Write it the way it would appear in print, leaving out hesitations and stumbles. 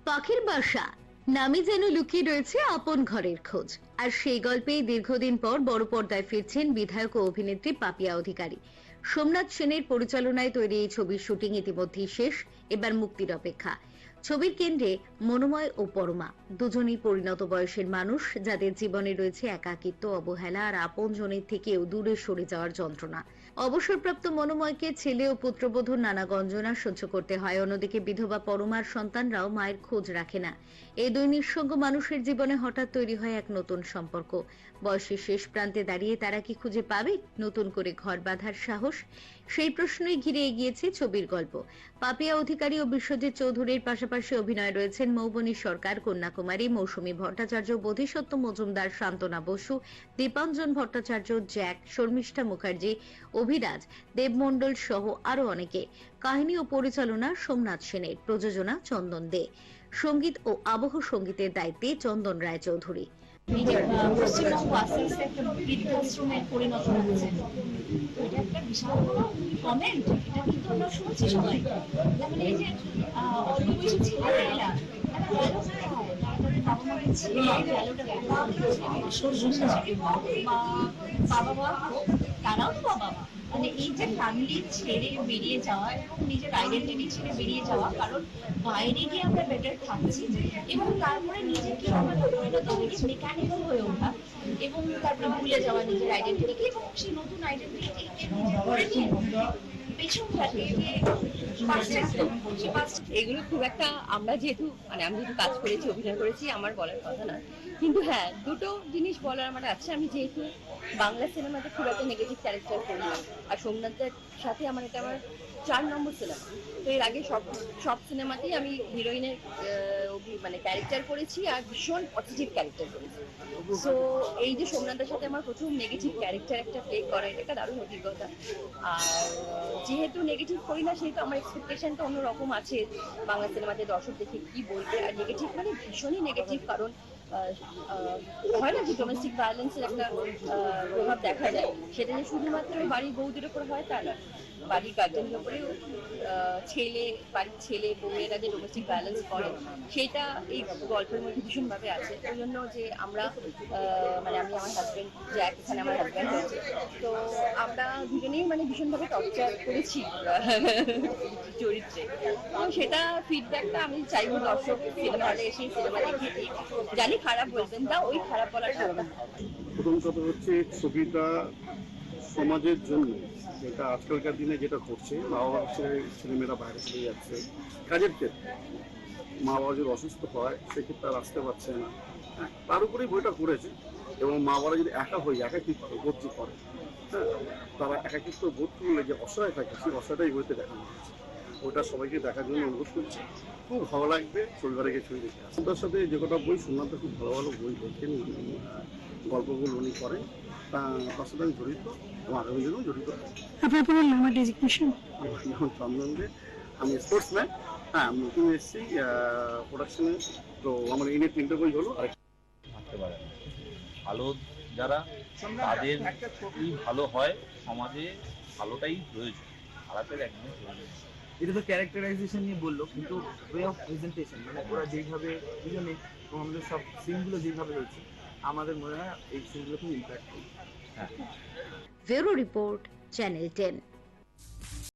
পাখির বাসা নামে যেন লুকিয়ে রয়েছে আপন ঘরের খোঁজ। আর সেই গল্পে দীর্ঘদিন পর বড় পর্দায় ফিরছেন বিধায়ক ও অভিনেত্রী পাপিয়া অধিকারী। সোমনাথ সেনের পরিচালনায় তৈরি এই ছবির শুটিং ইতিমধ্যেই শেষ, এবার মুক্তির অপেক্ষা। ছবির কেন্দ্রে মনোময় ও পরমা, দুজনই পরিণত বয়সের মানুষ, যাদের জীবনে রয়েছে একাকিত্ব, অবহেলা আর আপনজনের থেকেও দূরে সরে যাওয়ার যন্ত্রণা। অবসরপ্রাপ্ত মনোময়কে ছেলে ও পুত্রবধূর নানা গঞ্জনা সহ্য করতে হয়, অন্যদিকে বিধবা পরমার সন্তানরাও মায়ের খোঁজ রাখে না। এই দুই নিঃসঙ্গ মানুষের জীবনে হঠাৎ তৈরি হয় এক নতুন সম্পর্ক। বয়সের শেষ প্রান্তে দাঁড়িয়ে তারা কি খুঁজে পাবে নতুন করে ঘর বাঁধার সাহস? সেই প্রশ্নই ঘিরে এগিয়েছে ছবির গল্প। পাপিয়া অধিকারী ও বিশ্বজিৎ চৌধুরীর পাশাপাশি অভিনয় রয়েছেন মৌবনী সরকার, কন্যাকুমারী, মৌসুমী ভট্টাচার্য, বোধিসত্ত্ব মজুমদার, শান্তনা বসু, দীপাঞ্জন ভট্টাচার্য, জ্যাক, শর্মিষ্ঠা মুখার্জি, অভিরাজ, দেবমণ্ডল সহ আরো অনেকে। কাহিনী ও পরিচালনা সোমনাথ সেনের, প্রযোজনা চন্দন দে, সঙ্গীত ও আবহ সঙ্গীতের দায়িত্বে চন্দন রায় চৌধুরী। নিজের পশ্চিমবঙ্গ আস্তে আস্তে একটা বৃদ্ধাশ্রমের পরিণত হচ্ছে। তো এটা একটা বিশাল কমেন্ট, এটা কিন্তু আমরা শুনছি সবাই। যেমন এই যে অল্প বয়সী ছেলেমেয়েরা তারা ভ্যালু পায়, তারা তাদের বাবা মাকে ছেড়ে ভ্যালুটা বাবা মা হোক, তারাও তো বাবা মা। মানে এই যে ফ্যামিলি ছেড়ে বেরিয়ে যাওয়া এবং নিজের আইডেন্টিটি ছেড়ে বেরিয়ে যাওয়া, কারণ বাইরে গিয়ে আমরা বেটার থাকছি, এবং তারপরে নিজেকে আমরা পরিণত হয়ে মেকানিক্যাল হয়ে ওঠা, এবং তারপরে ভুলে যাওয়া নিজের আইডেন্টিটিকে, এবং সেই নতুন আইডেন্টিটিকে নিজে করে নিয়ে পেছন থাকে এগুলো খুব একটা, আমরা যেহেতু আমি যেহেতু কাজ করেছি, অভিনয় করেছি, আমার বলার কথা না। কিন্তু হ্যাঁ, দুটো জিনিস বলার আমার আছে। আমি যেহেতু বাংলা সিনেমাতে খুব একটা নেগেটিভ ক্যারেক্টার করি, আর সোমনাথের সাথে আমার এটা আমার 4 নম্বর সিনেমা। তো এর আগে সব সিনেমাতেই আমি হিরোইনের ক্যারেক্টার করেছি, আর ভীষণ পজিটিভ ক্যারেক্টার করেছি। সো এই যে সোমনাথের সাথে আমার প্রথম নেগেটিভ ক্যারেক্টার একটা প্লে করা, এটা একটা দারুণ অভিজ্ঞতা। আর যেহেতু নেগেটিভ করি না, সেহেতু আমার এক্সপেকটেশনটা অন্যরকম আছে বাংলা সিনেমাতে দর্শক দেখে কি বলবে। আর নেগেটিভ ভীষণই নেগেটিভ, কারণ হয় না যে ডোমেস্টিক ভায়োলেন্সের একটা প্রভাব দেখা যায়, সেটা যে শুধুমাত্র বাড়ির বউদের উপর হয় তা না, বাড়ির গার্জেনের উপরেও বাড়ির ছেলে বউয়েরা যে ডোমেস্টিক ভায়োলেন্স করে, সেটা এই গল্পের মধ্যে ভীষণভাবে আছে। ওই জন্য যে আমরা আমি আমার হাজব্যান্ড, জ্যাক এখানে আমার হাজব্যান্ড হয়েছে, তো আমরা দুজনেই ভীষণভাবে টর্চার করেছি চরিত্রে। তো সেটা ফিডব্যাকটা আমি চাইবো দর্শক সিনেমা হলে এসে সিনেমা দেখে জানি খারাপ বলবেন, তা ওই খারাপ বলার কারণ। প্রথম কথা হচ্ছে ছবিটা সমাজের জন্য, যেটা আজকালকার দিনে যেটা করছে, মা বাবার ছেলেমেয়েরা বাইরে চলে যাচ্ছে কাজের ক্ষেত্রে, মা বাবা যদি অসুস্থ হয় সেক্ষেত্রে আর আসতে পারছে না, তার উপরেই বইটা করেছে। এবং মা বাবারা যদি একা হয়ে একাকিত্ব বোধ করে, হ্যাঁ, তারা একাকিত্ব বোধ করলে যে অসহায় থাকে, সেই অসহায়টাই বইতে দেখানো হচ্ছে। ওইটা সবাইকে দেখার জন্য অনুরোধ করছি। খুব ভালো লাগবে পরিবারে গিয়ে ছবি দেখে আসে। ওটার সাথে যে কটা বই শুনলাম, খুব ভালো ভালো বই লেখেন, গল্পগুলো উনি করেন, তার সাথে আমি জড়িত এবং আগামী দিনেও জড়িত। আপনার পুরো নাম আর ডেজিগনেশন? চন্দন দে, আমি স্পোর্টসম্যান। হ্যাঁ, আমি নতুন এসেছি প্রোডাকশনে, তো আমার এই নিয়ে 3টে বই হলো। আর থাকতে পারে না, ভালো যারা তাদের কি ভালো হয়, সমাজে ভালোটাই প্রয়োজন, খারাপের একদমই প্রয়োজন। এটা তো ক্যারেক্টারাইজেশন নিয়ে বললো, কিন্তু ওয়ে অফ প্রেজেন্টেশন, ওরা যেইভাবে দুজনে আমাদের সব সিনগুলো যেভাবে হয়েছে, আমাদের মনে হয় এই সিনগুলো খুব ইম্প্যাক্ট। Bureau report, channel 10।